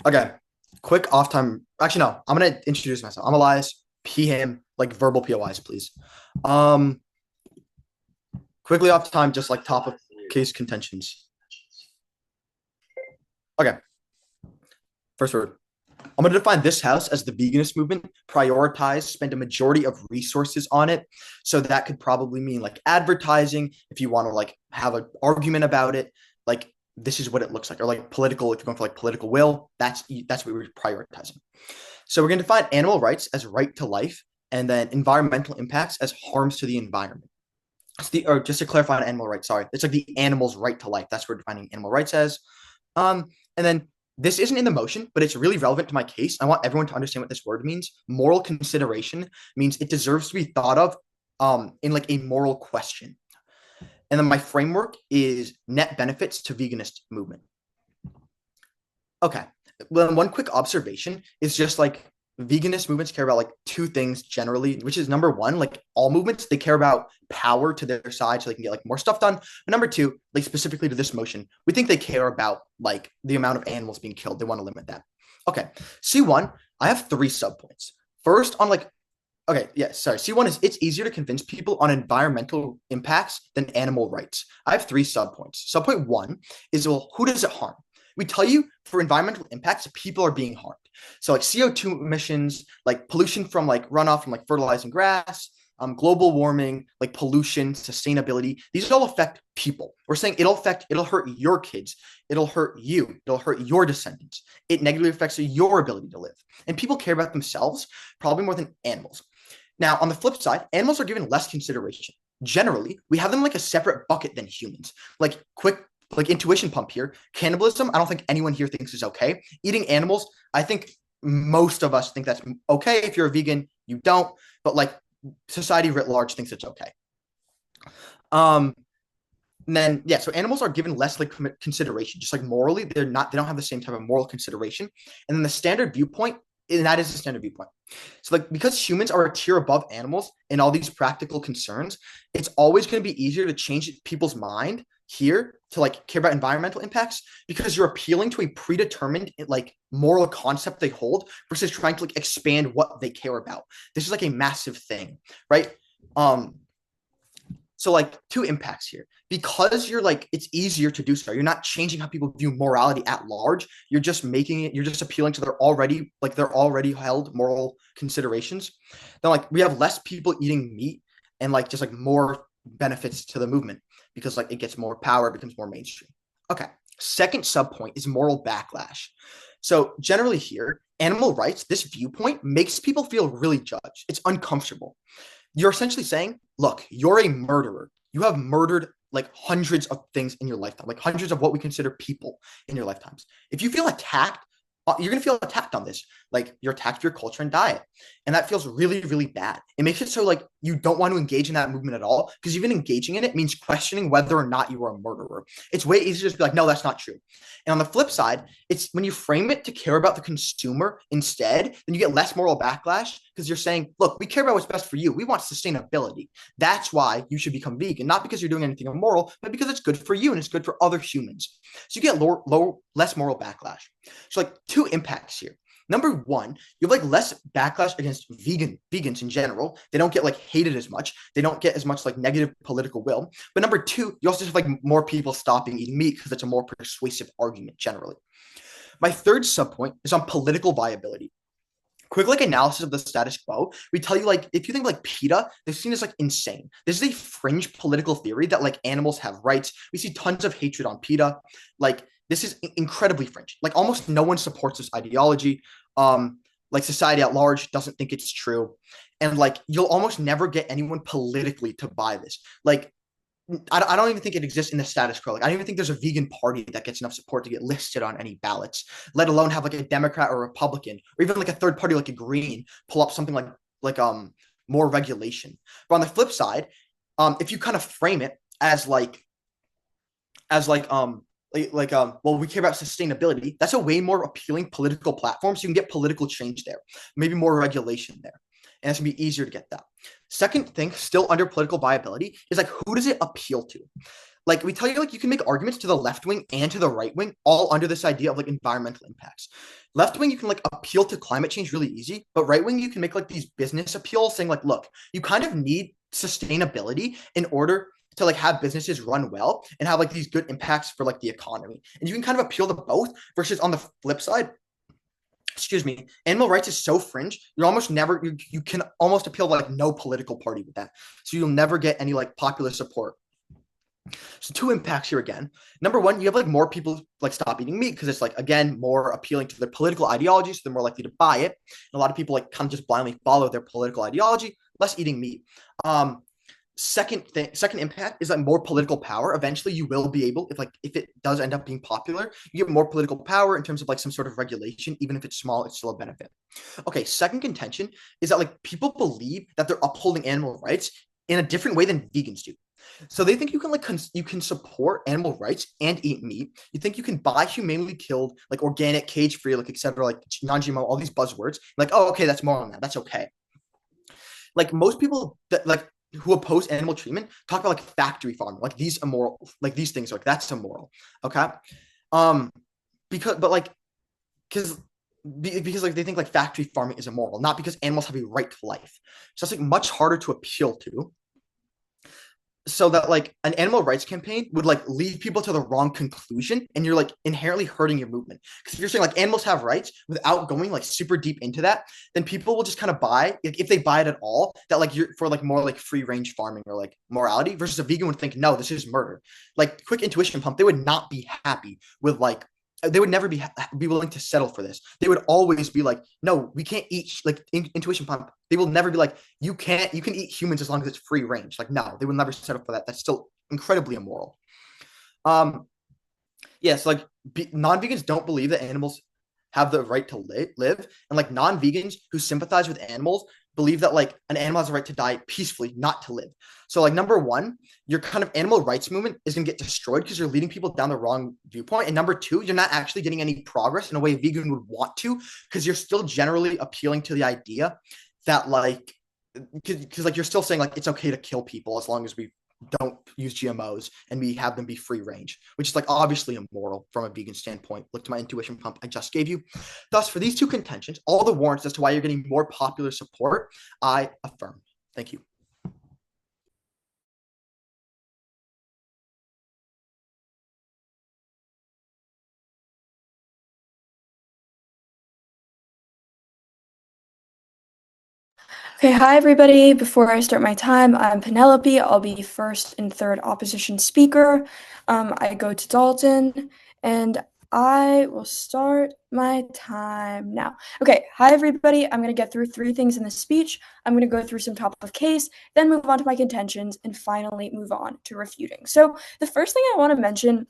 Okay, quick off time. Actually, no, I'm gonna introduce myself. I'm Elias. PM, like verbal POIs, please. Um, quickly off time, just like top of case contentions. Okay, first word. I'm going to define this house as the veganist movement, prioritize, spend a majority of resources on it. So that could probably mean like advertising, if you want to like have an argument about it, like this is what it looks like, or like political, if you're going for like political will, that's what we're prioritizing. So we're going to define animal rights as right to life, and then environmental impacts as harms to the environment. Or just to clarify on animal rights, sorry, it's like the animal's right to life. That's what we're defining animal rights as. And then this isn't in the motion, but it's really relevant to my case. I want everyone to understand what this word means. Moral consideration means it deserves to be thought of in like a moral question. And then my framework is net benefits to veganist movement. Okay. Well, one quick observation is just like veganist movements care about like two things generally, which is number one, like all movements, they care about power to their side so they can get like more stuff done. But number two, like specifically to this motion, we think they care about like the amount of animals being killed. They want to limit that. Okay. C1, I have three subpoints. First, on like, okay, yeah, sorry. C1 is it's easier to convince people on environmental impacts than animal rights. I have three subpoints. Subpoint one is, well, who does it harm? We tell you for environmental impacts, people are being harmed. So like CO2 emissions, like pollution from like runoff from like fertilizing grass, global warming, like pollution, sustainability. These all affect people. We're saying it'll hurt your kids. It'll hurt you. It'll hurt your descendants. It negatively affects your ability to live. And people care about themselves probably more than animals. Now, on the flip side, animals are given less consideration. Generally, we have them like a separate bucket than humans. Like quick like intuition pump here. Cannibalism, I don't think anyone here thinks is okay. Eating animals, I think most of us think that's okay. If you're a vegan, you don't, but like society writ large thinks it's okay. Um, and then yeah, so animals are given less like consideration, just like morally, they don't have the same type of moral consideration. And then the standard viewpoint, and that is the standard viewpoint. So like because humans are a tier above animals in all these practical concerns, it's always going to be easier to change people's mind here to like care about environmental impacts because you're appealing to a predetermined like moral concept they hold versus trying to like expand what they care about. This is like a massive thing, right? Um, so like two impacts here. Because you're like it's easier to do so. You're not changing how people view morality at large. You're just making it, you're just appealing to their already held moral considerations. Then like we have less people eating meat and like just like more benefits to the movement because like it gets more power, it becomes more mainstream. Okay. Second sub point is moral backlash. So generally here, animal rights, this viewpoint makes people feel really judged. It's uncomfortable. You're essentially saying, look, you're a murderer. You have murdered like hundreds of things in your lifetime, like hundreds of what we consider people in your lifetimes. If you feel attacked, you're going to feel attacked on this. Like you're attacked for your culture and diet. And that feels really, really bad. It makes it so like you don't want to engage in that movement at all because even engaging in it means questioning whether or not you are a murderer. It's way easier to just be like, no, that's not true. And on the flip side, it's when you frame it to care about the consumer instead, then you get less moral backlash because you're saying, look, we care about what's best for you. We want sustainability. That's why you should become vegan, not because you're doing anything immoral, but because it's good for you and it's good for other humans. So you get less moral backlash. So like two impacts here. Number one, you have like less backlash against vegans in general. They don't get like hated as much. They don't get as much like negative political will. But number two, you also have like more people stopping eating meat because it's a more persuasive argument generally. My third subpoint is on political viability. Quick like analysis of the status quo, we tell you like if you think like PETA, they're seen as like insane. This is a fringe political theory that like animals have rights. We see tons of hatred on PETA. Like this is incredibly fringe. Like almost no one supports this ideology. Like society at large doesn't think it's true. And like you'll almost never get anyone politically to buy this. Like I don't even think it exists in the status quo. Like, I don't even think there's a vegan party that gets enough support to get listed on any ballots, let alone have like a Democrat or a Republican or even like a third party like a Green pull up something like more regulation. But on the flip side, if you kind of frame it as as like well we care about sustainability, that's a way more appealing political platform, so you can get political change there, maybe more regulation there, and it's gonna be easier to get that. Second thing, still under political viability, is like who does it appeal to? like we tell you, like you can make arguments to the left wing and to the right wing, all under this idea of like environmental impacts. Left wing, you can like appeal to climate change really easy, but right wing, you can make like these business appeals saying like, look, you kind of need sustainability in order to like have businesses run well and have like these good impacts for like the economy. And you can kind of appeal to both versus on the flip side, excuse me, animal rights is so fringe, you're almost never, you can almost appeal to like no political party with that. So you'll never get any like popular support. So two impacts here again. Number one, you have like more people like stop eating meat because it's like again more appealing to their political ideology, so they're more likely to buy it. And a lot of people like kind of just blindly follow their political ideology, less eating meat. Second impact is like more political power. Eventually, you will be able, if it does end up being popular, you get more political power in terms of like some sort of regulation, even if it's small, it's still a benefit. Okay, second contention is that like people believe that they're upholding animal rights in a different way than vegans do. So they think you can like you can support animal rights and eat meat. You think you can buy humanely killed, like organic, cage free, like etc., like non-GMO, all these buzzwords. Like, oh, okay, that's moral now. That's okay. Like most people that like who oppose animal treatment talk about like factory farming, like these immoral, like these things, like that's immoral. Okay. Um, because but like because like they think like factory farming is immoral, not because animals have a right to life. So it's like much harder to appeal to, so that like an animal rights campaign would like lead people to the wrong conclusion, and you're like inherently hurting your movement. Because if you're saying like animals have rights without going like super deep into that, then people will just kind of buy, like, if they buy it at all, that like you're for like more like free range farming or like morality, versus a vegan would think no, this is murder. Like quick intuition pump, they would not be happy with like, they would never be willing to settle for this. They would always be like, no, we can't eat like intuition pump. They will never be like, you can eat humans as long as it's free range. Like, no, they will never settle for that. That's still incredibly immoral. Um, yes, like non-vegans don't believe that animals have the right to live, and like non-vegans who sympathize with animals believe that like an animal has a right to die peacefully, not to live. So like number one, your kind of animal rights movement is going to get destroyed because you're leading people down the wrong viewpoint. And number two, you're not actually getting any progress in a way a vegan would want to, because you're still generally appealing to the idea that like, because like you're still saying like it's okay to kill people as long as we don't use GMOs and we have them be free range, which is like obviously immoral from a vegan standpoint. Look to my intuition pump I just gave you. Thus, for these two contentions, all the warrants as to why you're getting more popular support, I affirm. Thank you. Okay, hi everybody. Before I start my time, I'm Penelope. I'll be first and third opposition speaker. I go to Dalton, and I will start my time now. Okay, hi everybody. I'm going to get through three things in this speech. I'm going to go through some top of case, then move on to my contentions, and finally move on to refuting. So the first thing I want to mention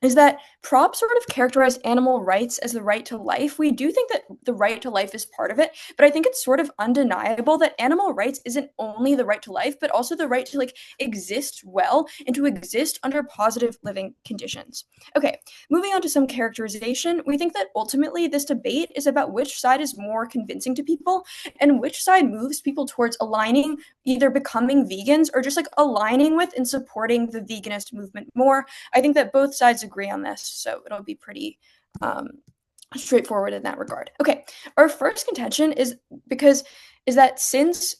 is that props sort of characterize animal rights as the right to life. We do think that the right to life is part of it, but I think it's sort of undeniable that animal rights isn't only the right to life, but also the right to like exist well and to exist under positive living conditions. Okay, moving on to some characterization, we think that ultimately this debate is about which side is more convincing to people and which side moves people towards aligning, either becoming vegans or just like aligning with and supporting the veganist movement more. I think that both sides agree on this, so it'll be pretty straightforward in that regard. Okay, our first contention is that since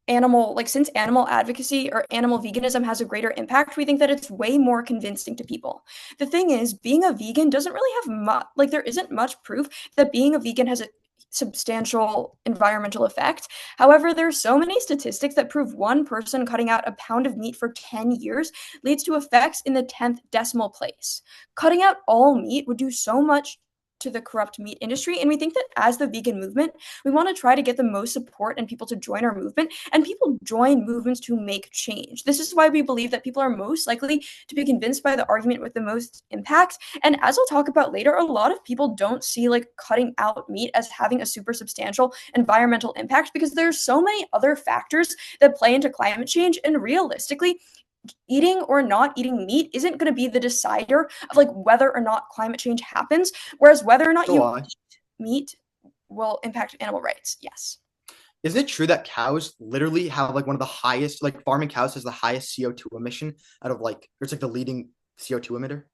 animal advocacy or animal veganism has a greater impact, we think that it's way more convincing to people. The thing is, being a vegan doesn't really have much, like there isn't much proof that being a vegan has a substantial environmental effect. However, there are so many statistics that prove one person cutting out a pound of meat for 10 years leads to effects in the 10th decimal place. Cutting out all meat would do so much to the corrupt meat industry. And we think that as the vegan movement, we want to try to get the most support and people to join our movement. And people join movements to make change. This is why we believe that people are most likely to be convinced by the argument with the most impact. And as I'll talk about later, a lot of people don't see like cutting out meat as having a super substantial environmental impact because there's so many other factors that play into climate change. And realistically, eating or not eating meat isn't going to be the decider of like whether or not climate change happens, whereas whether or not So you I. eat meat will impact animal rights. Yes. Isn't it true that cows literally have like one of the highest, like farming cows has the highest CO2 emission out of like, it's like the leading CO2 emitter?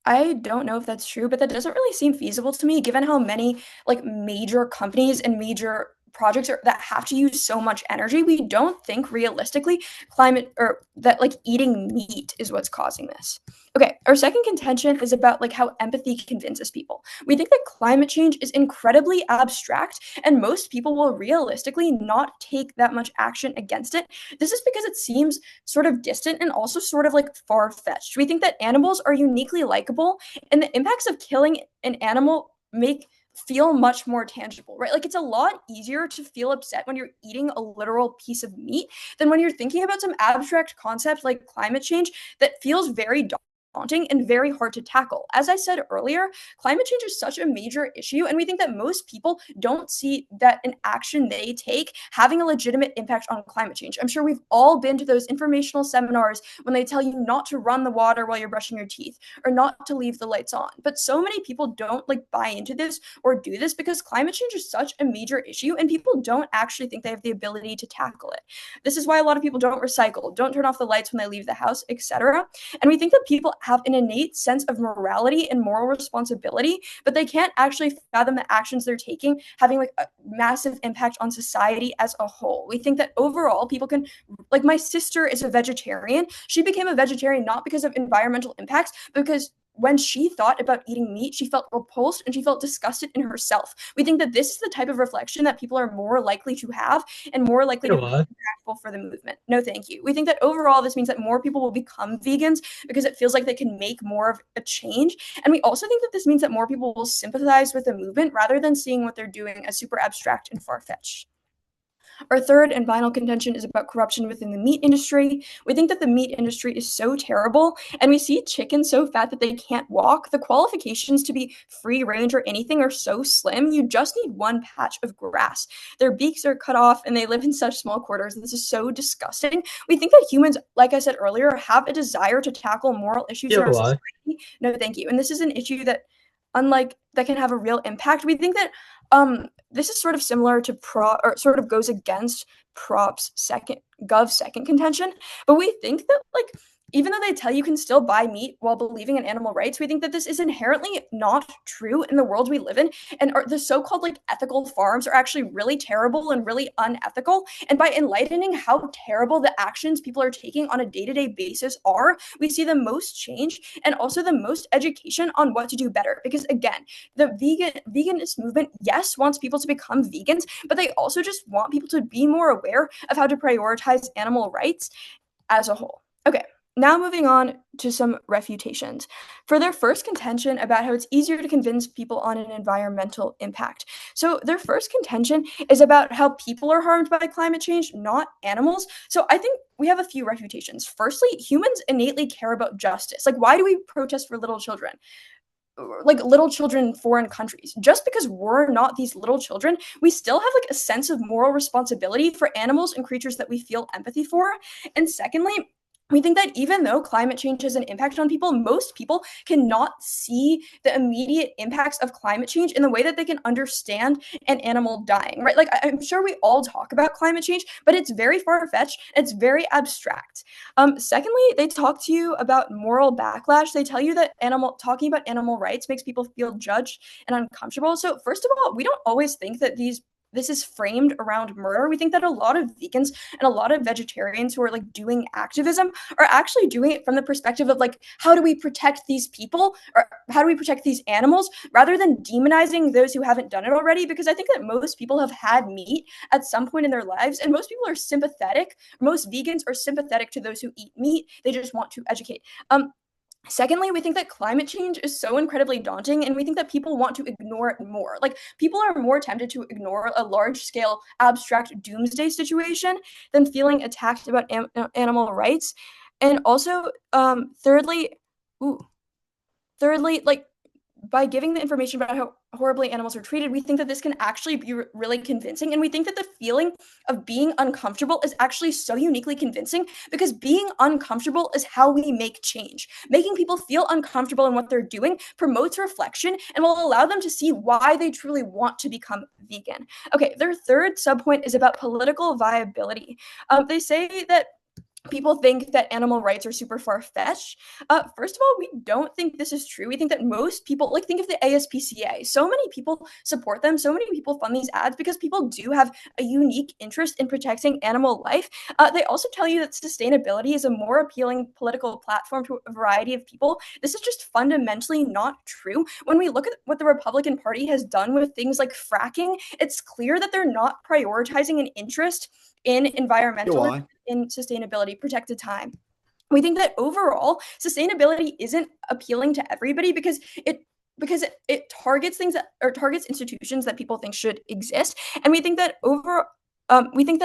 I don't know if that's true, but that doesn't really seem feasible to me, given how many like major companies and major projects that have to use so much energy. We don't think realistically climate or that like eating meat is what's causing this. Okay, our second contention is about like how empathy convinces people. We think that climate change is incredibly abstract and most people will realistically not take that much action against it. This is because it seems sort of distant and also sort of like far fetched. We think that animals are uniquely likable, and the impacts of killing an animal make feel much more tangible, right? Like it's a lot easier to feel upset when you're eating a literal piece of meat than when you're thinking about some abstract concept like climate change that feels very daunting and very hard to tackle. As I said earlier, climate change is such a major issue, and we think that most people don't see that an action they take having a legitimate impact on climate change. I'm sure we've all been to those informational seminars when they tell you not to run the water while you're brushing your teeth or not to leave the lights on. But so many people don't like buy into this or do this because climate change is such a major issue and people don't actually think they have the ability to tackle it. This is why a lot of people don't recycle, don't turn off the lights when they leave the house, etc. And we think that people have an innate sense of morality and moral responsibility, but they can't actually fathom the actions they're taking having like a massive impact on society as a whole. We think that overall people can, like my sister is a vegetarian. She became a vegetarian not because of environmental impacts, but because when she thought about eating meat, she felt repulsed and she felt disgusted in herself. We think that this is the type of reflection that people are more likely to have and more likely You know to be what? impactful for the movement. No, thank you. We think that overall, this means that more people will become vegans because it feels like they can make more of a change. And we also think that this means that more people will sympathize with the movement rather than seeing what they're doing as super abstract and far fetched. Our third and final contention is about corruption within the meat industry. We think that the meat industry is so terrible, and we see chickens so fat that they can't walk. The qualifications to be free range or anything are so slim, you just need one patch of grass. Their beaks are cut off, and they live in such small quarters. This is so disgusting. We think that humans, like I said earlier, have a desire to tackle moral issues You in know our what? society. No, thank you. And this is an issue that, unlike that, can have a real impact. We think that this is sort of similar to or sort of goes against prop's second contention, but we think that like even though they tell you can still buy meat while believing in animal rights, we think that this is inherently not true in the world we live in, and the so-called like ethical farms are actually really terrible and really unethical. And by enlightening how terrible the actions people are taking on a day-to-day basis are, we see the most change and also the most education on what to do better. Because again, the veganist movement, yes, wants people to become vegans, but they also just want people to be more aware of how to prioritize animal rights as a whole. Okay, now moving on to some refutations. For their first contention about how it's easier to convince people on an environmental impact. So their first contention is about how people are harmed by climate change, not animals. So I think we have a few refutations. Firstly, humans innately care about justice. Like, why do we protest for little children? Like little children in foreign countries. Just because we're not these little children, we still have like a sense of moral responsibility for animals and creatures that we feel empathy for. And secondly, we think that even though climate change has an impact on people, most people cannot see the immediate impacts of climate change in the way that they can understand an animal dying, right? Like I'm sure we all talk about climate change, but it's very far-fetched, it's very abstract. Secondly, they talk to you about moral backlash. They tell you that talking about animal rights makes people feel judged and uncomfortable. So first of all, we don't always think that this is framed around murder. We think that a lot of vegans and a lot of vegetarians who are like doing activism are actually doing it from the perspective of like, how do we protect these people or how do we protect these animals rather than demonizing those who haven't done it already? Because I think that most people have had meat at some point in their lives, and most people are sympathetic. Most vegans are sympathetic to those who eat meat. They just want to educate. Secondly, we think that climate change is so incredibly daunting, and we think that people want to ignore it more. Like, people are more tempted to ignore a large scale, abstract doomsday situation than feeling attacked about animal rights. And also, thirdly, like by giving the information about how horribly animals are treated, we think that this can actually be really convincing. And we think that the feeling of being uncomfortable is actually so uniquely convincing because being uncomfortable is how we make change. Making people feel uncomfortable in what they're doing promotes reflection and will allow them to see why they truly want to become vegan. Okay, their third subpoint is about political viability. They say that people think that animal rights are super far-fetched. First of all, we don't think this is true. We think that most people, like, think of the ASPCA. So many people support them. So many people fund these ads because people do have a unique interest in protecting animal life. They also tell you that sustainability is a more appealing political platform to a variety of people. This is just fundamentally not true. When we look at what the Republican Party has done with things like fracking, it's clear that they're not prioritizing an interest in environmental Why? in sustainability protected time. We think that overall sustainability isn't appealing to everybody because it targets things that or targets institutions that people think should exist, and we think that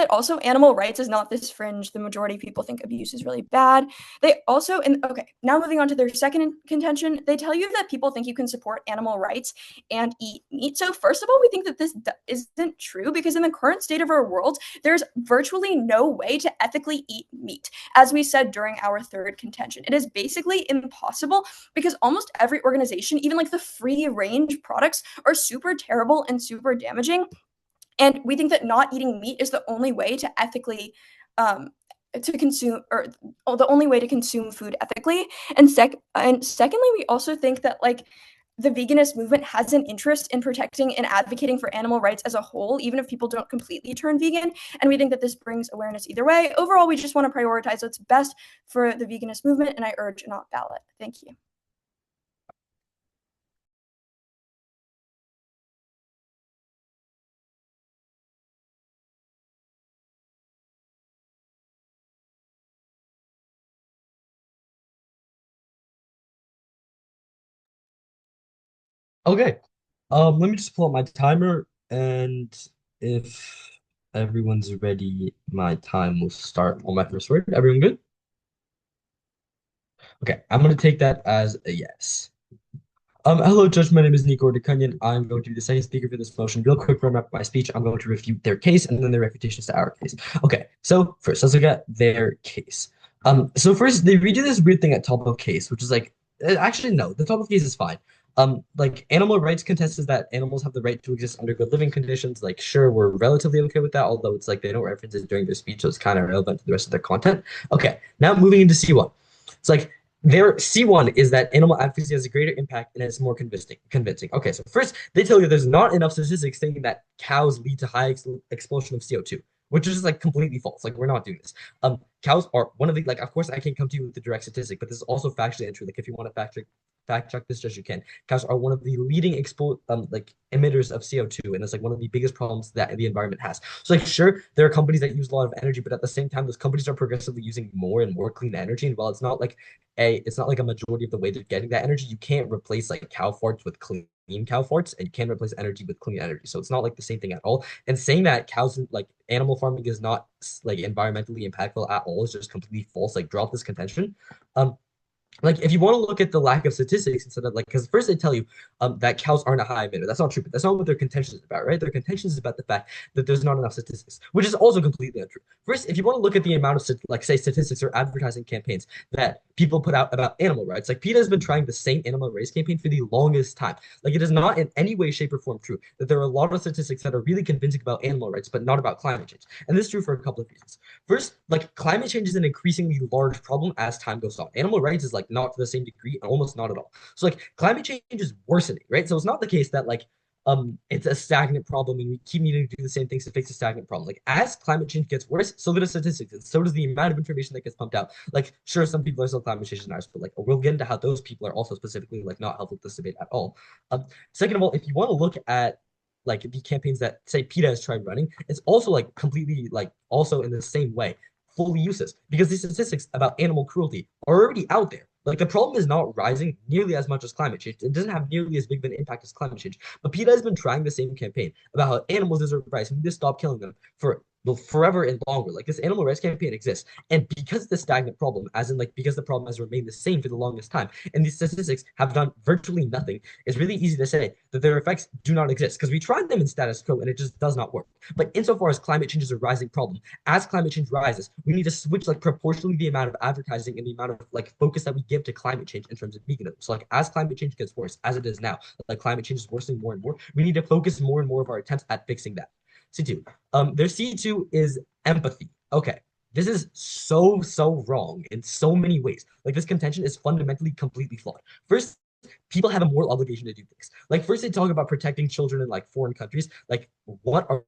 also animal rights is not this fringe. The majority of people think abuse is really bad. They also, and okay, now moving on to their second contention, they tell you that people think you can support animal rights and eat meat. So first of all, we think that this isn't true because in the current state of our world, there's virtually no way to ethically eat meat. As we said during our third contention, it is basically impossible because almost every organization, even like the free range products, are super terrible and super damaging. And we think that not eating meat is the only way to ethically um, to consume or the only way to consume food ethically. And secondly, we also think that like the veganist movement has an interest in protecting and advocating for animal rights as a whole, even if people don't completely turn vegan. And we think that this brings awareness either way. Overall, we just want to prioritize what's best for the veganist movement, and I urge a not ballot. Thank you. Okay. Let me just pull up my timer, and if everyone's ready, my time will start on my first word. Everyone good? Okay, I'm gonna take that as a yes. Hello, Judge. My name is Nico Ordekunyan. I'm going to be the second speaker for this motion. Real quick run up my speech. I'm going to refute their case and then their refutations to our case. Okay, so first, let's look at their case. So first, they redo this weird thing at top of case, which is like, actually, no, the top of case is fine. Like animal rights contest that animals have the right to exist under good living conditions. Like, sure, we're relatively okay with that, although it's like they don't reference it during their speech, so it's kind of relevant to the rest of their content. Okay, now moving into C1. It's like their C1 is that animal advocacy has a greater impact and it's more convincing. Okay, so first, they tell you there's not enough statistics saying that cows lead to high expulsion of CO2, which is just like completely false. Like, we're not doing this. Cows are one of the, like, of course, I can't come to you with the direct statistic, but this is also factually untrue. Like, if you want to fact check this just you can. Cows are one of the leading like emitters of CO2, and it's like one of the biggest problems that the environment has. So like sure, there are companies that use a lot of energy, but at the same time, those companies are progressively using more and more clean energy. And while it's not like a majority of the way they're getting that energy, you can't replace like cow farts with clean cow farts, and you can't replace energy with clean energy. So it's not like the same thing at all. And saying that cows like animal farming is not like environmentally impactful at all is just completely false. Like drop this contention. Like if you want to look at the lack of statistics instead of like because first they tell you that cows aren't a high emitter. That's not true, but that's not what their contention is about, right? Their contention is about the fact that there's not enough statistics, which is also completely untrue. First, if you want to look at the amount of like say statistics or advertising campaigns that people put out about animal rights, like PETA has been trying the same animal rights campaign for the longest time. Like it is not in any way, shape, or form true that there are a lot of statistics that are really convincing about animal rights, but not about climate change. And this is true for a couple of reasons. First, like climate change is an increasingly large problem as time goes on. Animal rights is like not to the same degree, almost not at all. So like climate change is worsening, right? So it's not the case that like it's a stagnant problem and we keep needing to do the same things to fix a stagnant problem. Like as climate change gets worse, so do the statistics, and so does the amount of information that gets pumped out. Like sure, some people are still climate change deniers, but like we'll get into how those people are also specifically like not helpful to this debate at all. Second of all, if you want to look at like the campaigns that say PETA has tried running, it's also like completely like also in the same way fully useless because the statistics about animal cruelty are already out there. Like the problem is not rising nearly as much as climate change. It doesn't have nearly as big of an impact as climate change. But PETA has been trying the same campaign about how animals deserve rights. We need to stop killing them for will forever and longer. Like this animal rights campaign exists. And because the stagnant problem, as in like because the problem has remained the same for the longest time, and these statistics have done virtually nothing, it's really easy to say that their effects do not exist because we tried them in status quo and it just does not work. But insofar as climate change is a rising problem, as climate change rises, we need to switch like proportionally the amount of advertising and the amount of like focus that we give to climate change in terms of veganism. So like as climate change gets worse, as it is now, like climate change is worsening more and more, we need to focus more and more of our attempts at fixing that. C2. Their C2 is empathy. Okay. This is so wrong in so many ways. Like this contention is fundamentally completely flawed. First, people have a moral obligation to do things. Like first they talk about protecting children in like foreign countries. Like what are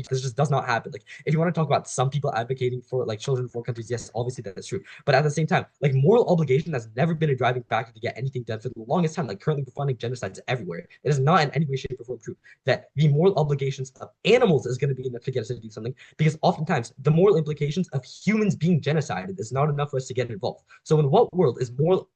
this just does not happen. Like, if you want to talk about some people advocating for like children in foreign countries, yes, obviously that's true. But at the same time, like moral obligation has never been a driving factor to get anything done for the longest time. Like currently we're funding genocides everywhere. It is not in any way, shape, or form true that the moral obligations of animals is going to be enough to get us to do something. Because oftentimes the moral implications of humans being genocided is not enough for us to get involved. So in what world is moral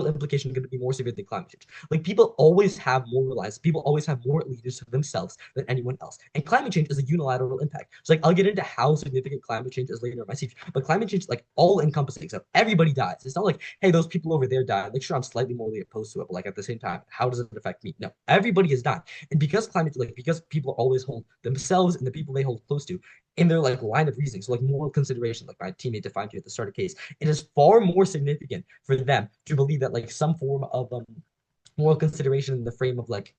implication going to be more severe than climate change? Like people always have moral lives. People always have more leaders to themselves than anyone else. And climate change is a unilateral impact. So like I'll get into how significant climate change is later in my speech, but climate change is like all encompassing. So everybody dies. It's not like, hey, those people over there died. Like sure, I'm slightly morally opposed to it, but like at the same time, how does it affect me? No, everybody has died. And because because people always hold themselves and the people they hold close to in their like line of reasoning, so like moral consideration, like my teammate defined here at the start of case, it is far more significant for them to believe that like some form of moral consideration in the frame of like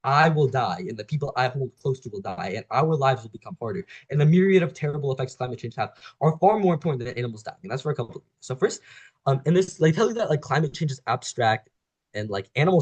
I will die and the people I hold close to will die and our lives will become harder. And the myriad of terrible effects climate change have are far more important than animals dying. And that's for a couple of reasons. So first, and this they tell you that like climate change is abstract and like animal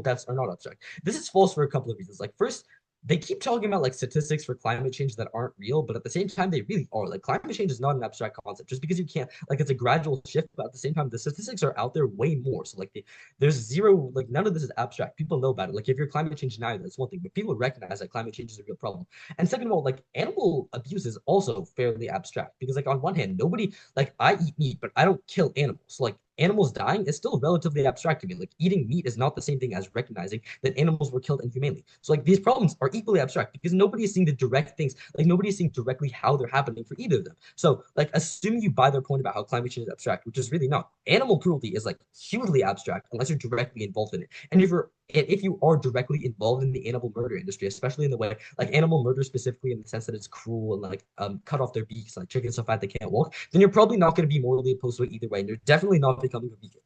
deaths are not abstract. This is false for a couple of reasons. Like first, they keep talking about like statistics for climate change that aren't real, but at the same time, they really are. Like climate change is not an abstract concept. Just because you can't, like, it's a gradual shift, but at the same time, the statistics are out there way more. So like, there's zero, like, none of this is abstract. People know about it. Like, if you're climate change denier, that's one thing, but people recognize that climate change is a real problem. And second of all, like, animal abuse is also fairly abstract because, like, on one hand, nobody, like, I eat meat, but I don't kill animals. So, like, animals dying is still relatively abstract to me. Like eating meat is not the same thing as recognizing that animals were killed inhumanely. So like these problems are equally abstract because nobody is seeing the direct things. Like nobody is seeing directly how they're happening for either of them. So like assuming you buy their point about how climate change is abstract, which is really not. Animal cruelty is like hugely abstract unless you're directly involved in it. And if you are directly involved in the animal murder industry, especially in the way like animal murder specifically in the sense that it's cruel and like cut off their beaks, like chickens so fat they can't walk, then you're probably not going to be morally opposed to it either way, and you're definitely not becoming a vegan.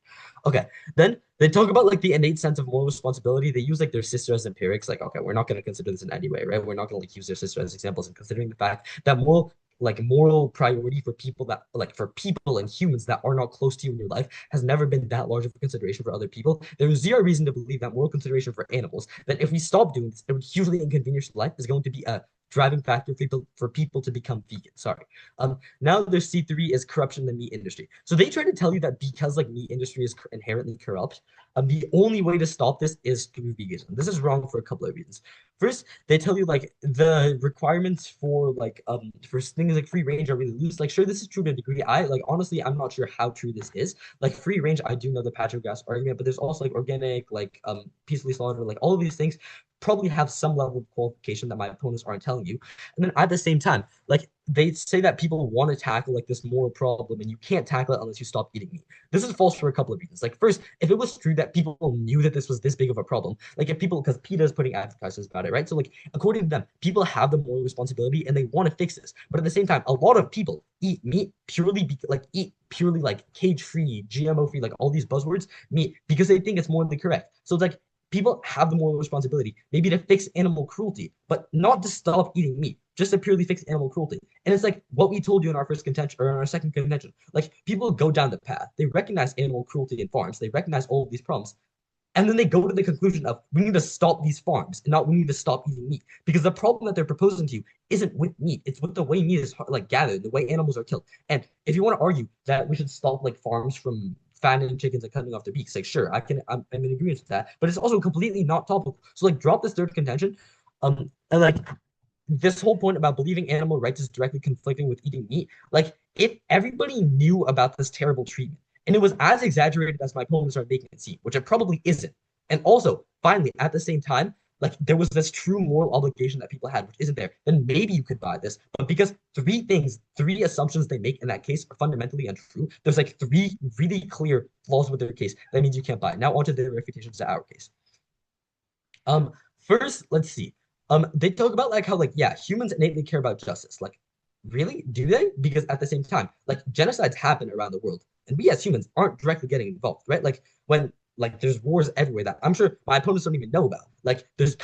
Okay, then they talk about like the innate sense of moral responsibility. They use like their sister as empirics. Like, okay, we're not going to consider this in any way, right? We're not going to like use their sister as examples, and considering the fact that moral priority for people that like for people and humans that are not close to you in your life has never been that large of a consideration for other people. There is zero reason to believe that moral consideration for animals, that if we stop doing this, it would hugely inconvenience life, is going to be a driving factor for people to become vegan. Sorry. Now their C3 is corruption in the meat industry. So they try to tell you that because like meat industry is inherently corrupt, the only way to stop this is through veganism. This is wrong for a couple of reasons. First, they tell you like the requirements for for things like free range are really loose. Like sure, this is true to a degree. I like honestly, I'm not sure how true this is. Like free range, I do know the Patrick gas argument, but there's also like organic, like peacefully slaughtered, like all of these things probably have some level of qualification that my opponents aren't telling you. And then at the same time, like they say that people want to tackle like this moral problem and you can't tackle it unless you stop eating meat. This is false for a couple of reasons. Like first, if it was true that people knew that this was this big of a problem, like if people, because PETA is putting advertisements about it, right? So like according to them, people have the moral responsibility and they want to fix this. But at the same time, a lot of people eat meat eat purely like cage-free, GMO-free, like all these buzzwords, meat, because they think it's morally correct. So it's like people have the moral responsibility, maybe to fix animal cruelty, but not to stop eating meat, just to purely fix animal cruelty. And it's like what we told you in our first contention or in our second contention. Like people go down the path, they recognize animal cruelty in farms, they recognize all of these problems, and then they go to the conclusion of we need to stop these farms and not we need to stop eating meat. Because the problem that they're proposing to you isn't with meat, it's with the way meat is like gathered, the way animals are killed. And if you want to argue that we should stop like farms from fattening chickens and cutting off their beaks, like sure, I'm in agreement with that, but it's also completely not topical. So like drop this third contention. And like this whole point about believing animal rights is directly conflicting with eating meat. Like if everybody knew about this terrible treatment and it was as exaggerated as my opponents are making it seem, which it probably isn't. And also, finally, at the same time, like there was this true moral obligation that people had, which isn't there, then maybe you could buy this. But because three assumptions they make in that case are fundamentally untrue, there's like three really clear flaws with their case. That means you can't buy it. Now onto the refutations to our case. First, let's see. They talk about like how like yeah, humans innately care about justice. Like, really? Do they? Because at the same time, like genocides happen around the world, and we as humans aren't directly getting involved, right? Like when like there's wars everywhere that I'm sure my opponents don't even know about. Like there's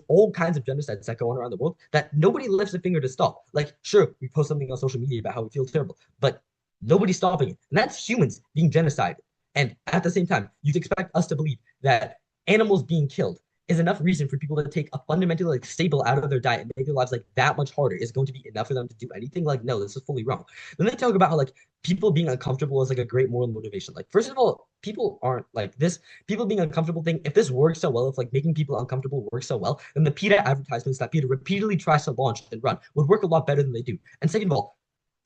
all kinds of genocides that go on around the world that nobody lifts a finger to stop. Like, sure, we post something on social media about how we feel terrible, but nobody's stopping it. And that's humans being genocided. And at the same time, you'd expect us to believe that animals being killed is enough reason for people to take a fundamentally like staple out of their diet and make their lives like that much harder is going to be enough for them to do anything. Like, no, this is fully wrong. Then they talk about how like people being uncomfortable is like a great moral motivation. Like, first of all, people aren't like this. People being uncomfortable thing. If this works so well, if like making people uncomfortable works so well, then the PETA advertisements that PETA repeatedly tries to launch and run would work a lot better than they do. And second of all,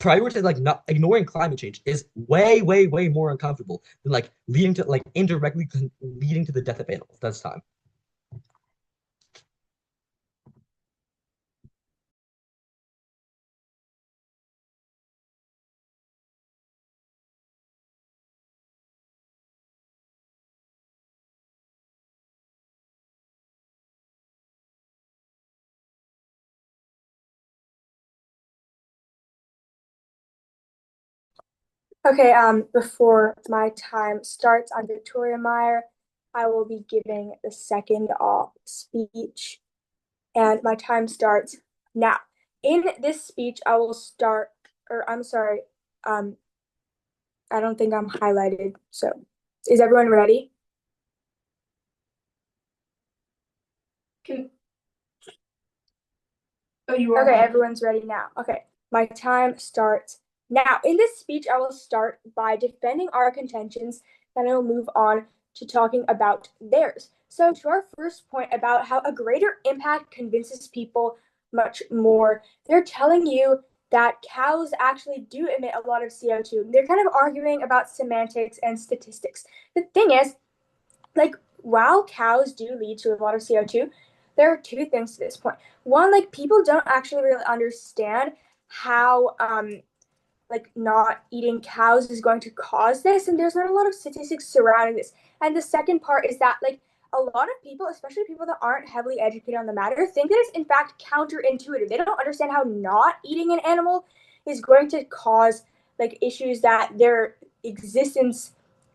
prioritize like not ignoring climate change is way, way, way more uncomfortable than like leading to like indirectly leading to the death of animals. That's time. Okay, before my time starts, I'm Victoria Meyer. I will be giving the second off speech, and my time starts now. In this speech, I will start, or I'm sorry, um, I don't think I'm highlighted. So, is everyone ready? Can... Oh, you are. Okay, everyone's ready now. Okay, my time starts now. In this speech, I will start by defending our contentions, then I will move on to talking about theirs. So, to our first point about how a greater impact convinces people much more, they're telling you that cows actually do emit a lot of CO2. They're kind of arguing about semantics and statistics. The thing is, like, while cows do lead to a lot of CO2, there are two things to this point. One, like, people don't actually really understand how like not eating cows is going to cause this, and there's not a lot of statistics surrounding this. And the second part is that like a lot of people, especially people that aren't heavily educated on the matter, think that it's in fact counterintuitive. They don't understand how not eating an animal is going to cause like issues that their existence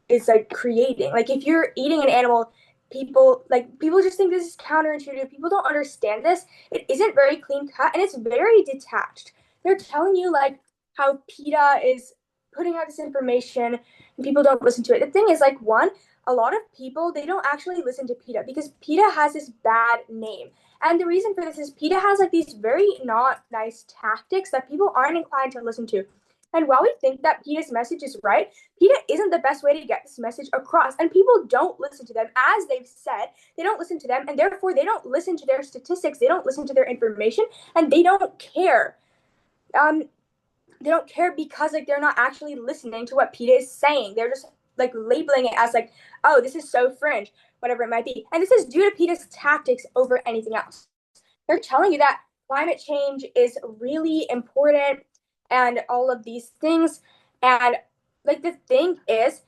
is like creating. Like if you're eating an animal, people just think this is counterintuitive. People don't understand this. It isn't very clean cut and it's very detached. They're telling you like how PETA is putting out this information and people don't listen to it. The thing is, like, one, a lot of people, they don't actually listen to PETA because PETA has this bad name. And the reason for this is PETA has like these very not nice tactics that people aren't inclined to listen to. And while we think that PETA's message is right, PETA isn't the best way to get this message across. And people don't listen to them. As they've said, they don't listen to them. And therefore, they don't listen to their statistics. They don't listen to their information. And they don't care. They don't care because like they're not actually listening to what PETA is saying. They're just like labeling it as like, oh, this is so fringe, whatever it might be. And this is due to PETA's tactics over anything else. They're telling you that climate change is really important and all of these things. And like the thing is,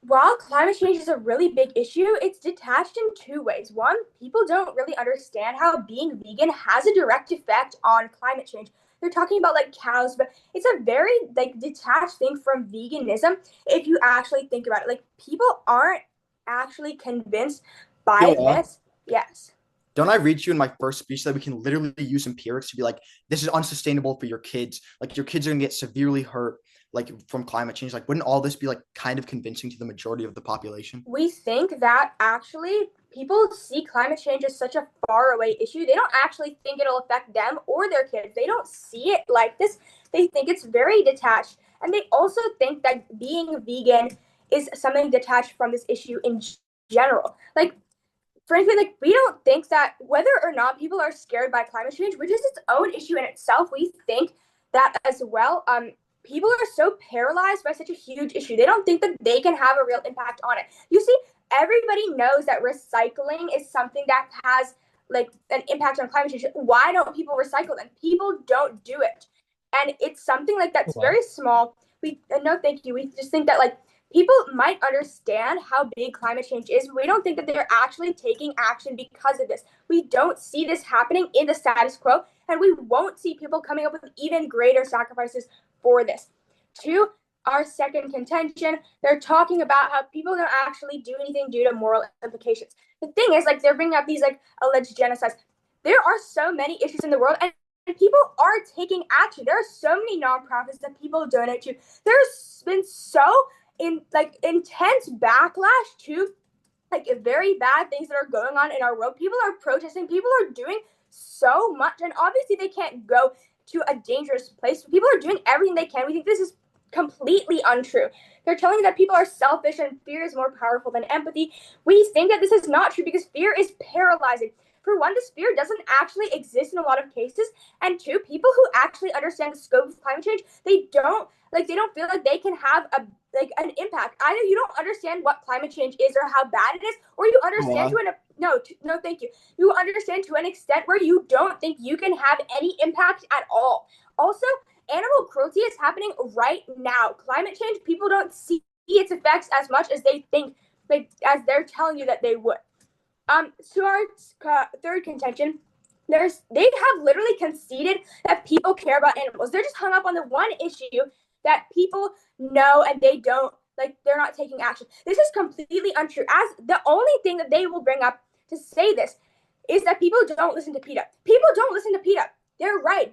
while climate change is a really big issue, it's detached in two ways. One, people don't really understand how being vegan has a direct effect on climate change. They're talking about like cows, but it's a very like detached thing from veganism if you actually think about it. Like people aren't actually convinced by this. Yes. Don't I read you in my first speech that we can literally use empirics to be like, this is unsustainable for your kids. Like your kids are gonna get severely hurt like from climate change. Like, wouldn't all this be like kind of convincing to the majority of the population? We think that actually people see climate change as such a far away issue. They don't actually think it'll affect them or their kids. They don't see it like this. They think it's very detached. And they also think that being vegan is something detached from this issue in general. Like, frankly, like we don't think that whether or not people are scared by climate change, which is its own issue in itself, we think that as well. People are so paralyzed by such a huge issue. They don't think that they can have a real impact on it. You see, everybody knows that recycling is something that has like an impact on climate change, why don't people recycle them? People don't do it. And it's something like that's very small. No, thank you. We just think that like people might understand how big climate change is. We don't think that they're actually taking action because of this. We don't see this happening in the status quo, and we won't see people coming up with even greater sacrifices for this. To our second contention, they're talking about how people don't actually do anything due to moral implications. The thing is, like, they're bringing up these like alleged genocides. There are so many issues in the world, and people are taking action. There are so many nonprofits that people donate to. There's been so intense backlash to like very bad things that are going on in our world. People are protesting. People are doing so much, and obviously they can't go to a dangerous place. People are doing everything they can. We think this is completely untrue. They're telling you that people are selfish and fear is more powerful than empathy. We think that this is not true because fear is paralyzing. For one, this fear doesn't actually exist in a lot of cases, and two, people who actually understand the scope of climate change, they don't feel like they can have an impact. Either you don't understand what climate change is or how bad it is, or you understand no, thank you. You understand to an extent where you don't think you can have any impact at all. Also, animal cruelty is happening right now. Climate change, people don't see its effects as much as they think, as they're telling you that they would. To our third contention, they have literally conceded that people care about animals. They're just hung up on the one issue that people know and they don't, they're not taking action. This is completely untrue. As the only thing that they will bring up to say this is that people don't listen to PETA. People don't listen to PETA. They're right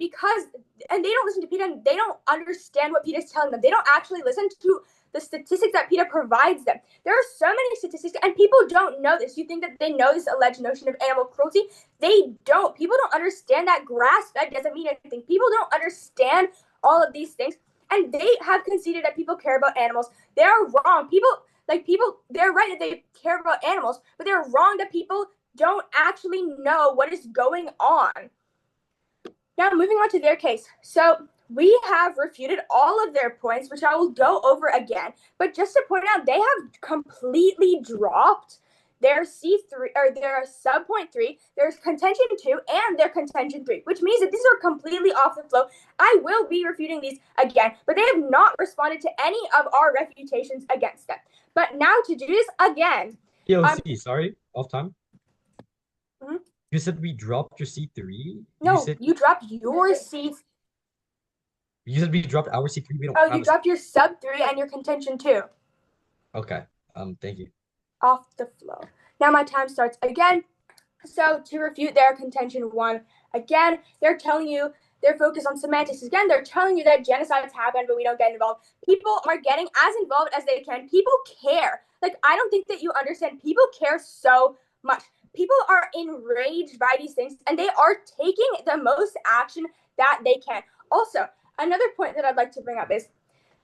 and they don't listen to PETA and they don't understand what PETA is telling them. They don't actually listen to the statistics that PETA provides them. There are so many statistics and people don't know this. You think that they know this alleged notion of animal cruelty? They don't. People don't understand that grass-fed doesn't mean anything. People don't understand all of these things. And they have conceded that people care about animals. They're wrong. They're right that they care about animals, but they're wrong that people don't actually know what is going on. Now, moving on to their case. So we have refuted all of their points, which I will go over again. But just to point out, they have completely dropped their C3 or their sub point 3, their contention 2, and their contention 3, which means that these are completely off the flow. I will be refuting these again, but they have not responded to any of our refutations against them. But now to do this again. Sorry, off time. Mm-hmm. You said we dropped your C3? No, you dropped your C. You said we dropped our C3. We don't. Oh, you dropped your sub 3 and your contention 2. Okay. Thank you. Off the flow. Now my time starts again. So to refute their contention 1, again, they're telling you they're focused on semantics. Again, they're telling you that genocides happen, but we don't get involved. People are getting as involved as they can. People care. I don't think that you understand. People care so much. People are enraged by these things, and they are taking the most action that they can. Also, another point that I'd like to bring up is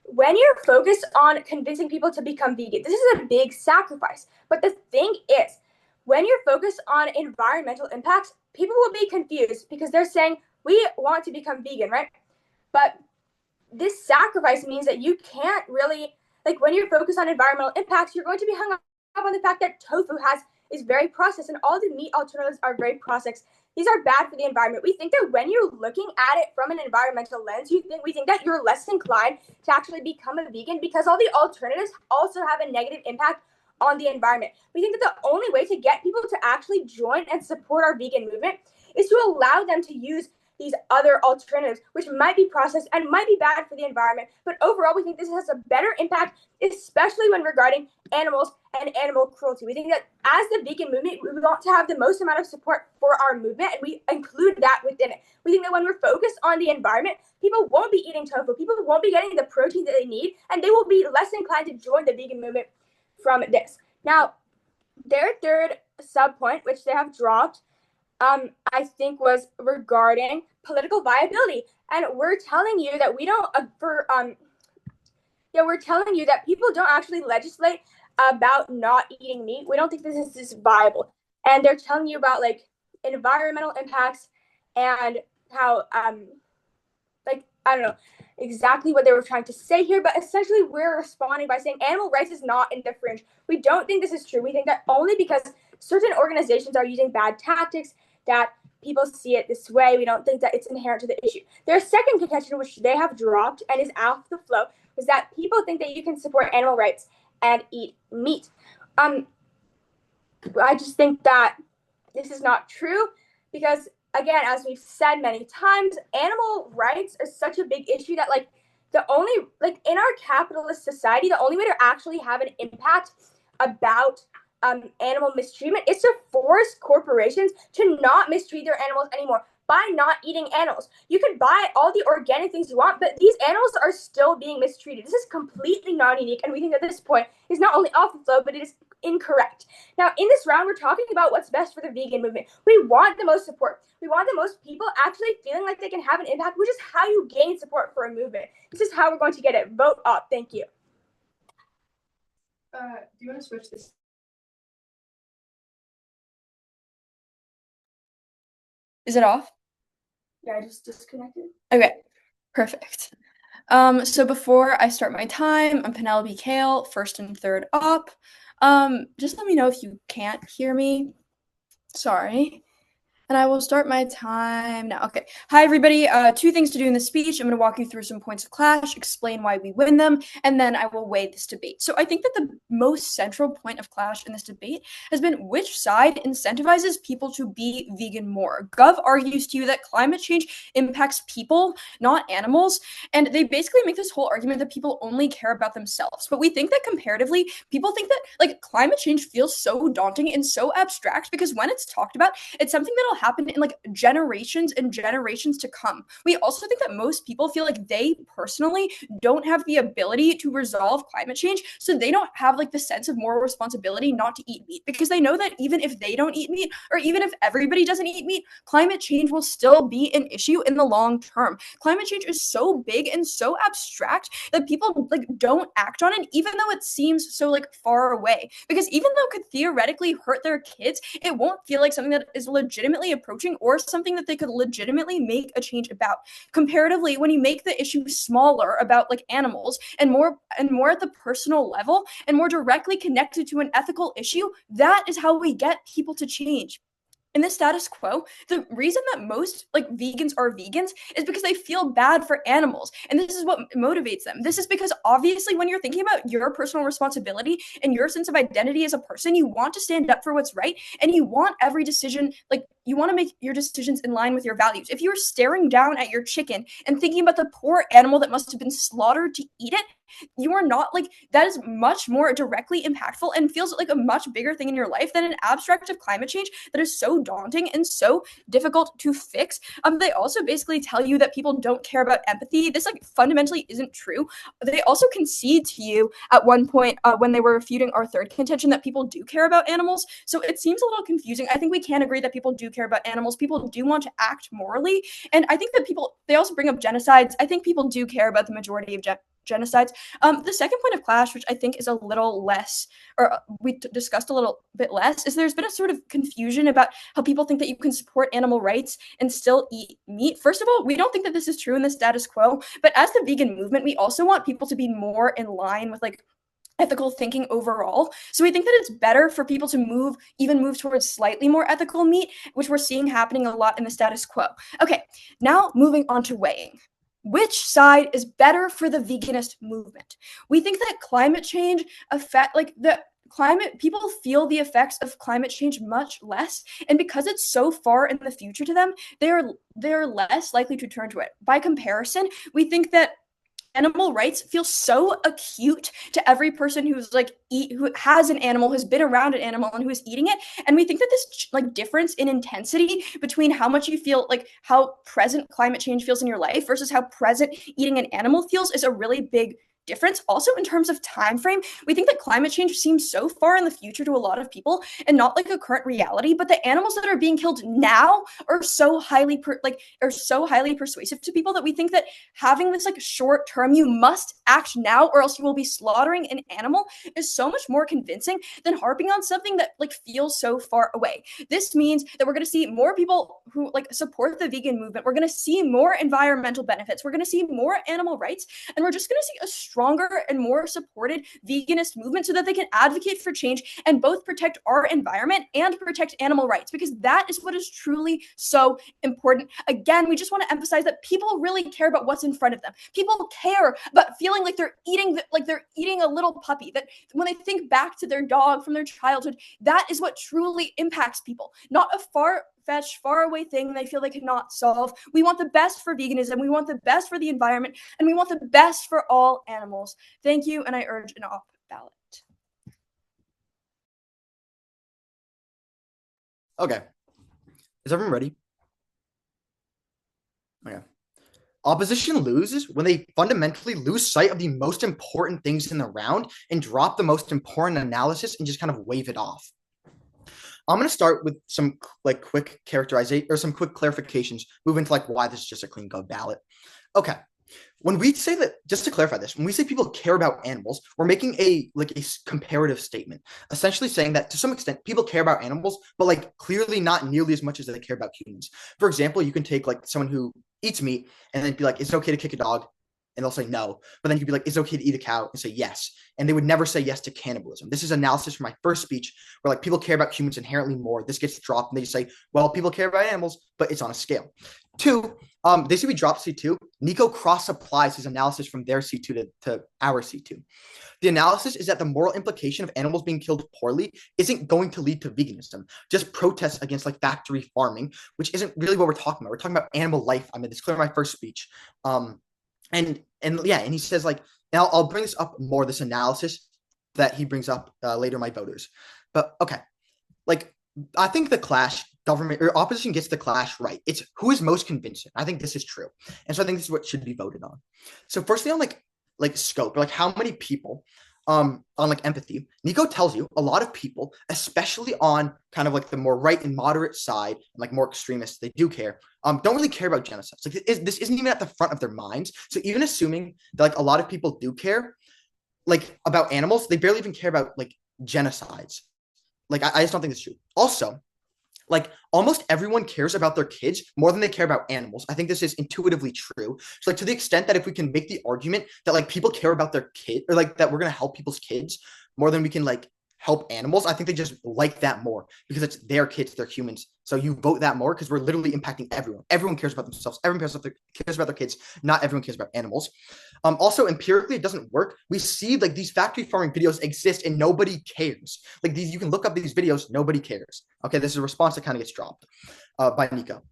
when you're focused on convincing people to become vegan, this is a big sacrifice. But the thing is, when you're focused on environmental impacts, people will be confused because they're saying, we want to become vegan, right? But this sacrifice means that you can't really, when you're focused on environmental impacts, you're going to be hung up on the fact that tofu is very processed and all the meat alternatives are very processed. These are bad for the environment. We think that when you're looking at it from an environmental lens, we think that you're less inclined to actually become a vegan because all the alternatives also have a negative impact on the environment. We think that the only way to get people to actually join and support our vegan movement is to allow them to use these other alternatives, which might be processed and might be bad for the environment. But overall, we think this has a better impact, especially when regarding animals and animal cruelty. We think that as the vegan movement, we want to have the most amount of support for our movement, and we include that within it. We think that when we're focused on the environment, people won't be eating tofu, people won't be getting the protein that they need, and they will be less inclined to join the vegan movement from this. Now, their third sub point, which they have dropped, I think was regarding political viability. And we're telling you that we're telling you that people don't actually legislate about not eating meat. We don't think this is viable. And they're telling you about environmental impacts and how I don't know exactly what they were trying to say here, but essentially we're responding by saying animal rights is not in the fringe. We don't think this is true. We think that only because certain organizations are using bad tactics, that people see it this way. We don't think that it's inherent to the issue. Their second contention, which they have dropped and is off the flow, was that people think that you can support animal rights and eat meat. I just think that this is not true because, again, as we've said many times, animal rights are such a big issue that, like, in our capitalist society, the only way to actually have an impact about animal mistreatment is to force corporations to not mistreat their animals anymore by not eating animals. You can buy all the organic things you want, but these animals are still being mistreated. This is completely non-unique, and we think that this point is not only off the flow, but it is incorrect. Now, in this round, we're talking about what's best for the vegan movement. We want the most support. We want the most people actually feeling like they can have an impact, which is how you gain support for a movement. This is how we're going to get it. Vote up. Thank you. Do you want to switch this? Is it off? Yeah, I just disconnected. Okay, perfect. So before I start my time, I'm Penelope Kale, first and third up. Just let me know if you can't hear me. Sorry. And I will start my time now. Okay. Hi, everybody. Two things to do in this speech. I'm going to walk you through some points of Clash, explain why we win them, and then I will weigh this debate. So I think that the most central point of Clash in this debate has been which side incentivizes people to be vegan more. Gov argues to you that climate change impacts people, not animals, and they basically make this whole argument that people only care about themselves. But we think that comparatively, people think that like climate change feels so daunting and so abstract because when it's talked about, it's something that'll happen in like generations and generations to come. We also think that most people feel like they personally don't have the ability to resolve climate change, so they don't have like the sense of moral responsibility not to eat meat because they know that even if they don't eat meat or even if everybody doesn't eat meat, climate change will still be an issue in the long term. Climate change is so big and so abstract that people like don't act on it even though it seems so like far away, because even though it could theoretically hurt their kids, it won't feel like something that is legitimately approaching or something that they could legitimately make a change about. Comparatively, when you make the issue smaller about like animals and more at the personal level and more directly connected to an ethical issue, that is how we get people to change. In the status quo, the reason that most like vegans are vegans is because they feel bad for animals, and this is what motivates them. This is because obviously when you're thinking about your personal responsibility and your sense of identity as a person, you want to stand up for what's right, and you want every decision, like you want to make your decisions in line with your values. If you're staring down at your chicken and thinking about the poor animal that must have been slaughtered to eat it, you are not like, that is much more directly impactful and feels like a much bigger thing in your life than an abstract of climate change that is so daunting and so difficult to fix. They also basically tell you that people don't care about empathy. This like fundamentally isn't true. They also concede to you at one point when they were refuting our third contention that people do care about animals. So it seems a little confusing. I think we can agree that people do care about animals. People do want to act morally. And I think that they also bring up genocides. I think people do care about the majority of genocides. The second point of Clash, which I think is a little less, or we discussed a little bit less, is there's been a sort of confusion about how people think that you can support animal rights and still eat meat. First of all, we don't think that this is true in the status quo, but as the vegan movement, we also want people to be more in line with like ethical thinking overall. So we think that it's better for people to move towards slightly more ethical meat, which we're seeing happening a lot in the status quo. Okay, now moving on to weighing. Which side is better for the veganist movement? We think that climate change people feel the effects of climate change much less, and because it's so far in the future to them, they're less likely to turn to it. By comparison, we think that animal rights feel so acute to every person who has an animal, has been around an animal, and who is eating it. And we think that this like difference in intensity between how much you feel like how present climate change feels in your life versus how present eating an animal feels is a really big difference. Also, in terms of time frame, we think that climate change seems so far in the future to a lot of people and not like a current reality, but the animals that are being killed now are so highly persuasive to people that we think that having this like short term, you must act now or else you will be slaughtering an animal, is so much more convincing than harping on something that like feels so far away. This means that we're going to see more people who like support the vegan movement. We're going to see more environmental benefits. We're going to see more animal rights, and we're just going to see a stronger and more supported veganist movement so that they can advocate for change and both protect our environment and protect animal rights, because that is what is truly so important. Again, we just want to emphasize that people really care about what's in front of them. People care about feeling like they're eating a little puppy, that when they think back to their dog from their childhood, that is what truly impacts people, not a far-fetched, far-away thing they feel they cannot solve. We want the best for veganism, we want the best for the environment, and we want the best for all animals. Thank you, and I urge an off ballot. Okay. Is everyone ready? Okay. Opposition loses when they fundamentally lose sight of the most important things in the round and drop the most important analysis and just kind of wave it off. I'm going to start with some quick characterization or some quick clarifications, move into why this is just a clean go ballot. Okay. When we say that, just to clarify this, when we say people care about animals, we're making a comparative statement, essentially saying that to some extent people care about animals, but clearly not nearly as much as they care about humans. For example, you can take someone who eats meat and then be like, it's okay to kick a dog, and they'll say no. But then you could be like, it's okay to eat a cow, and say yes. And they would never say yes to cannibalism. This is analysis from my first speech where people care about humans inherently more. This gets dropped and they just say, well, people care about animals, but it's on a scale. Two, they say we drop C2. Nico cross applies his analysis from their C2 to our C2. The analysis is that the moral implication of animals being killed poorly isn't going to lead to veganism, just protests against factory farming, which isn't really what we're talking about. We're talking about animal life. I made this clear in my first speech. And he says and I'll bring this up more, this analysis that he brings up later, my voters. But okay, I think the clash, government or opposition gets the clash right. It's who is most convincing. I think this is true. And so I think this is what should be voted on. So firstly on scope, or how many people on empathy, Nico tells you a lot of people, especially on kind of the more right and moderate side, and more extremists, they do care, don't really care about genocides. This isn't even at the front of their minds. So even assuming that a lot of people do care about animals, they barely even care about genocides. I just don't think it's true. Also, almost everyone cares about their kids more than they care about animals. I think this is intuitively true. So to the extent that if we can make the argument that people care about their kid, or that we're going to help people's kids more than we can help animals, I think they just like that more because it's their kids, they're humans. So you vote that more because we're literally impacting everyone. Everyone cares about themselves. Everyone cares about their kids. Not everyone cares about animals. Also, empirically, it doesn't work. We see these factory farming videos exist and nobody cares. You can look up these videos, nobody cares. Okay, this is a response that kind of gets dropped by Nico.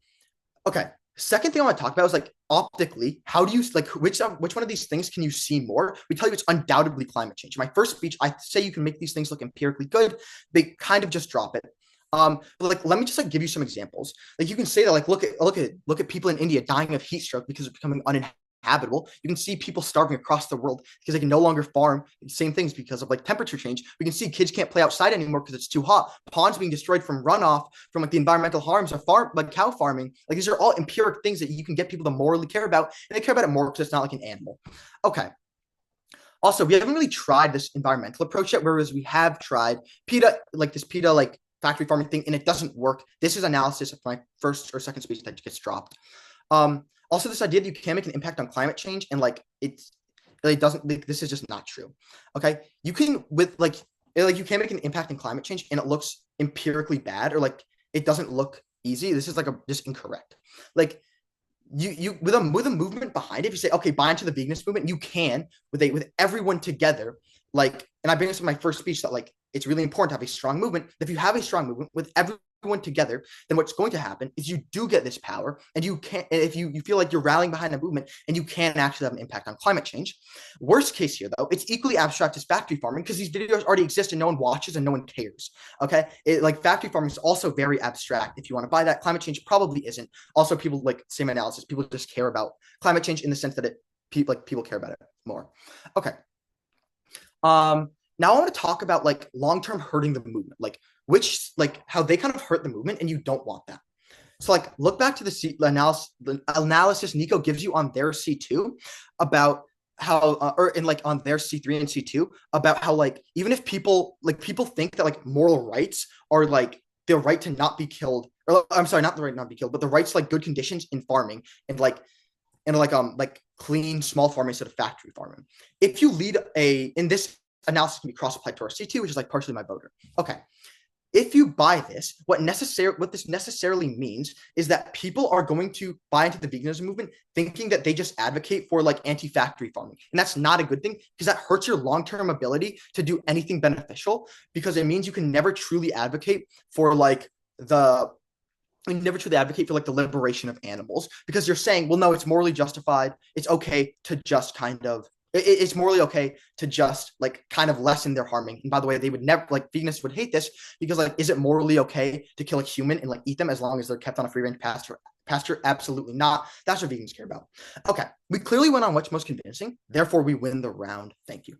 Okay, second thing I want to talk about is optically, how do you which one of these things can you see more? We tell you it's undoubtedly climate change. In my first speech, I say you can make these things look empirically good. They kind of just drop it. But let me just give you some examples. You can say that look at people in India dying of heat stroke because it's becoming uninhabitable. You can see people starving across the world because they can no longer farm. Same things because of temperature change. We can see kids can't play outside anymore because it's too hot. Ponds being destroyed from runoff from the environmental harms of cow farming. These are all empiric things that you can get people to morally care about, and they care about it more because it's not an animal. Okay. Also, we haven't really tried this environmental approach yet, whereas we have tried PETA, PETA factory farming thing, and it doesn't work. This is analysis of my first or second speech that gets dropped. Also, this idea that you can make an impact on climate change and it doesn't. This is just not true. Okay, you can you can make an impact on climate change and it looks empirically bad, or it doesn't look easy. This is just incorrect. You with a movement behind it, if you say okay, buy into the veganist movement, you can with everyone together. And I bring this in my first speech that it's really important to have a strong movement. If you have a strong movement with everyone together, then what's going to happen is you do get this power, and you can, if you feel you're rallying behind a movement, and you can actually have an impact on climate change. Worst case here, though, it's equally abstract as factory farming because these videos already exist and no one watches and no one cares. Okay, factory farming is also very abstract. If you want to buy that, climate change probably isn't. Also, people same analysis. People just care about climate change in the sense that people care about it more. Okay. Now I want to talk about long-term hurting the movement, how they kind of hurt the movement, and you don't want that. So look back to the analysis Nico gives you on their C2 about how, on their C3 and C2 about how even if people think that moral rights are the right to not be killed, or I'm sorry, not the right to not be killed, but the rights to good conditions in farming and and like clean small farming instead of factory farming. If you lead in this analysis can be cross applied to our C2, which is like partially my voter. Okay. If you buy this, what this necessarily means is that people are going to buy into the veganism movement thinking that they just advocate for like anti-factory farming. And that's not a good thing because that hurts your long-term ability to do anything beneficial, because it means you can never truly advocate for like the liberation of animals, because you're saying, well, no, it's morally justified. It's okay to just it's morally okay to just like kind of lessen their harming. And by the way, they would never, like, veganists would hate this because like, is it morally okay to kill a human and like eat them as long as they're kept on a free range pasture? Absolutely not. That's what vegans care about. Okay, we clearly went on what's most convincing. Therefore, we win the round. Thank you.